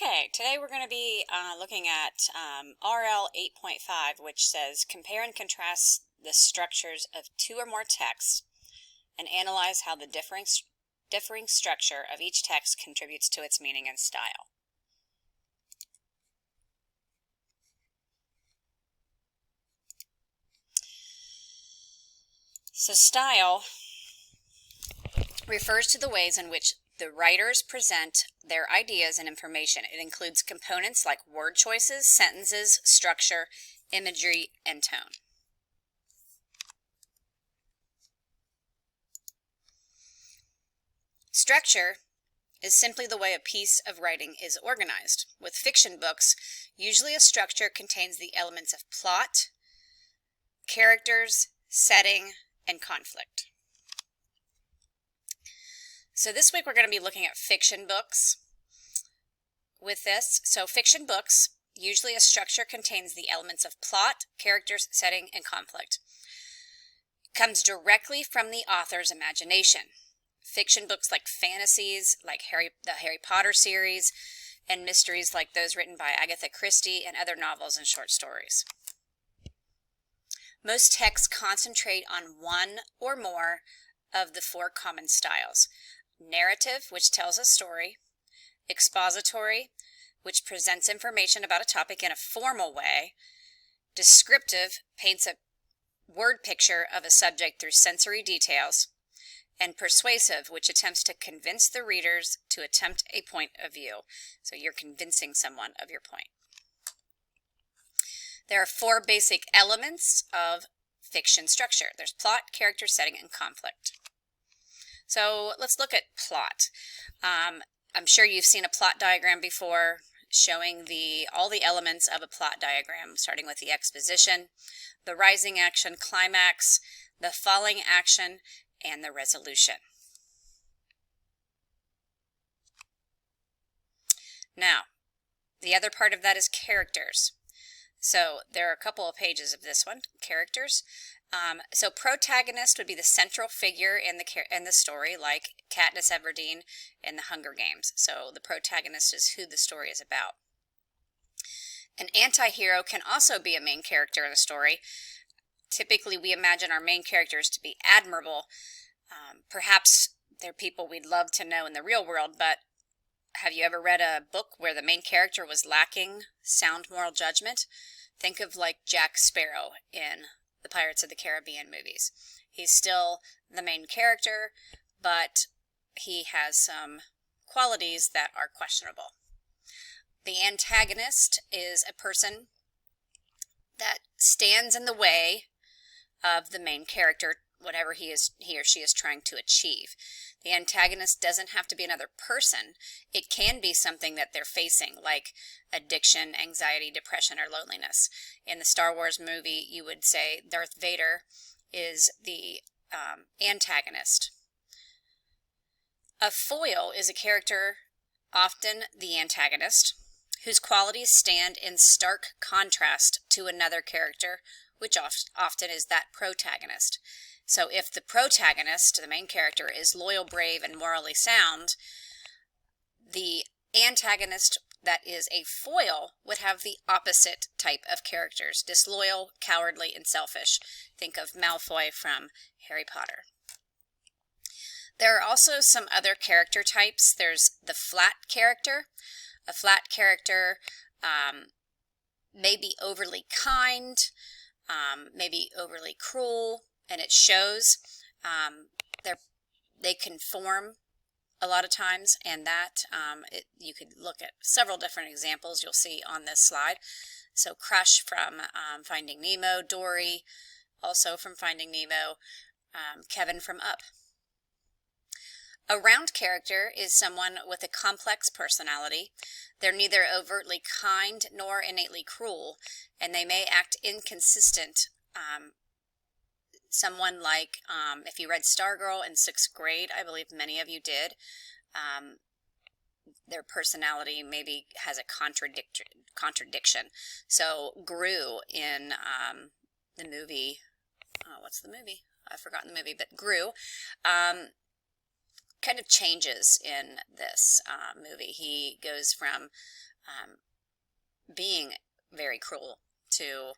Okay, today we're going to be looking at RL 8.5, which says compare and contrast the structures of two or more texts and analyze how the differing structure of each text contributes to its meaning and style. So style refers to the ways in which the writers present their ideas and information. It includes components like word choices, sentences, structure, imagery, and tone. Structure is simply the way a piece of writing is organized. With fiction books, usually a structure contains the elements of plot, characters, setting, and conflict. So this week we're going to be looking at fiction books with this. So fiction books, usually a structure contains the elements of plot, characters, setting, and conflict. It comes directly from the author's imagination. Fiction books like fantasies, like the Harry Potter series, and mysteries like those written by Agatha Christie and other novels and short stories. Most texts concentrate on one or more of the four common styles. Narrative, which tells a story. Expository, which presents information about a topic in a formal way. Descriptive, paints a word picture of a subject through sensory details. And persuasive, which attempts to convince the readers to attempt a point of view. So you're convincing someone of your point. There are four basic elements of fiction structure. There's plot, character, setting, and conflict. So let's look at plot. I'm sure you've seen a plot diagram before showing all the elements of a plot diagram, starting with the exposition, the rising action, climax, the falling action, and the resolution. Now, the other part of that is characters. So there are a couple of pages of this one, characters. So protagonist would be the central figure in the story, like Katniss Everdeen in the Hunger Games. So the protagonist is who the story is about. An anti-hero can also be a main character in a story. Typically, we imagine our main characters to be admirable. Perhaps they're people we'd love to know in the real world, but have you ever read a book where the main character was lacking sound moral judgment? Think of like Jack Sparrow in the Pirates of the Caribbean movies. He's still the main character, but he has some qualities that are questionable. The antagonist is a person that stands in the way of the main character, whatever he or she is trying to achieve. The antagonist doesn't have to be another person. It can be something that they're facing, like addiction, anxiety, depression, or loneliness. In the Star Wars movie, you would say Darth Vader is the antagonist. A foil is a character, often the antagonist, whose qualities stand in stark contrast to another character, which often is that protagonist. So if the protagonist, the main character, is loyal, brave, and morally sound, the antagonist that is a foil would have the opposite type of characters: disloyal, cowardly, and selfish. Think of Malfoy from Harry Potter. There are also some other character types. There's the flat character. A flat character may be overly kind, maybe overly cruel, and it shows. They conform a lot of times, and that you could look at several different examples you'll see on this slide. So Crush from Finding Nemo, Dory also from Finding Nemo, Kevin from Up. A round character is someone with a complex personality. They're neither overtly kind nor innately cruel, and they may act inconsistent. Someone like, if you read Stargirl in 6th grade, I believe many of you did, their personality maybe has a contradiction. So Gru in the movie, what's the movie? I've forgotten the movie, but Gru kind of changes in this movie. He goes from being very cruel to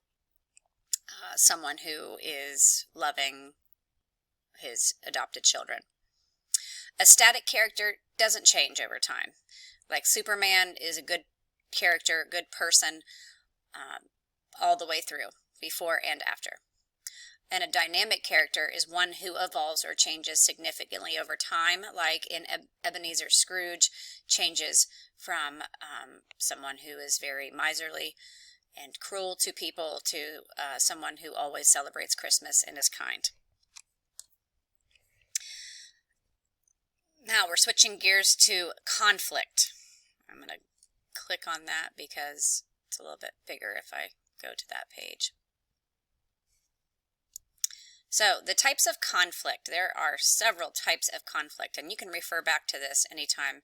someone who is loving his adopted children. A static character doesn't change over time. Like Superman is a good character, good person, all the way through, before and after. And a dynamic character is one who evolves or changes significantly over time, like in Ebenezer Scrooge, changes from someone who is very miserly and cruel to people to someone who always celebrates Christmas and is kind. Now we're switching gears to conflict. I'm going to click on that because it's a little bit bigger if I go to that page. So the types of conflict, there are several types of conflict, and you can refer back to this anytime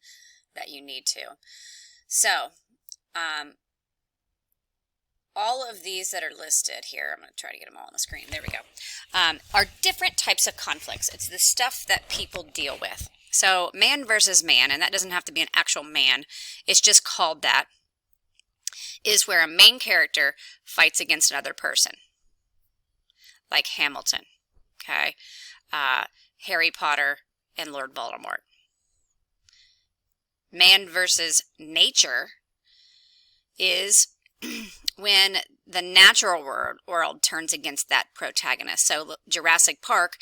that you need to. So all of these that are listed here, I'm going to try to get them all on the screen, there we go, are different types of conflicts. It's the stuff that people deal with. So man versus man, and that doesn't have to be an actual man, it's just called that, is where a main character fights against another person, like Hamilton, okay, Harry Potter and Lord Voldemort. Man versus nature is when the natural world turns against that protagonist. So Jurassic Park,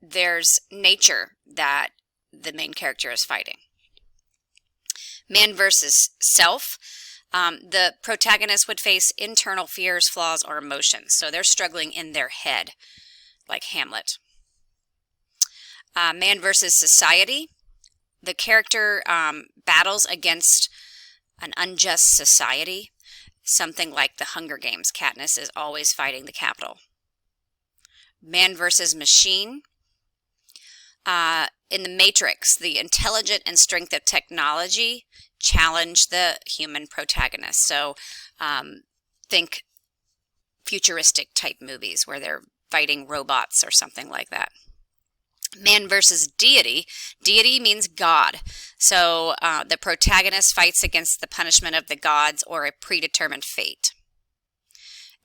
there's nature that the main character is fighting. Man versus self, the protagonist would face internal fears, flaws, or emotions. So they're struggling in their head, like Hamlet. Man versus society, the character battles against an unjust society. Something like the Hunger Games. Katniss is always fighting the Capitol. Man versus machine. In the Matrix, the intelligence and strength of technology challenge the human protagonist. So think futuristic type movies where they're fighting robots or something like that. Man versus deity. Deity means God. So the protagonist fights against the punishment of the gods or a predetermined fate.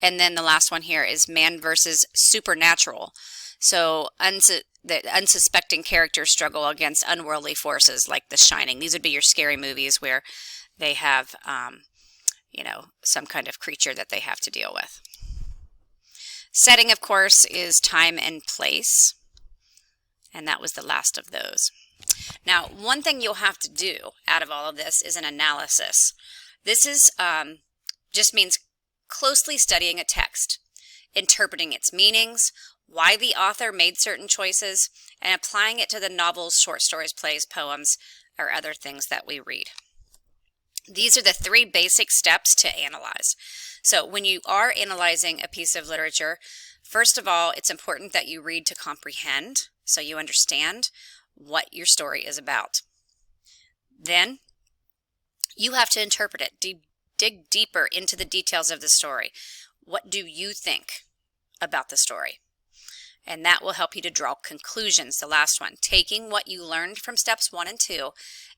And then the last one here is man versus supernatural. So the unsuspecting characters struggle against unworldly forces like The Shining. These would be your scary movies where they have, some kind of creature that they have to deal with. Setting, of course, is time and place. And that was the last of those. Now, one thing you'll have to do out of all of this is an analysis. This is just means closely studying a text, interpreting its meanings, why the author made certain choices, and applying it to the novels, short stories, plays, poems, or other things that we read. These are the 3 basic steps to analyze. So when you are analyzing a piece of literature, first of all, it's important that you read to comprehend, so you understand what your story is about. Then you have to interpret it, dig deeper into the details of the story. What do you think about the story? And that will help you to draw conclusions. The last one, taking what you learned from steps 1 and 2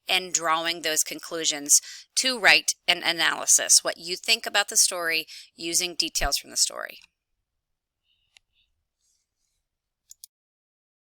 and drawing those conclusions to write an analysis, what you think about the story using details from the story.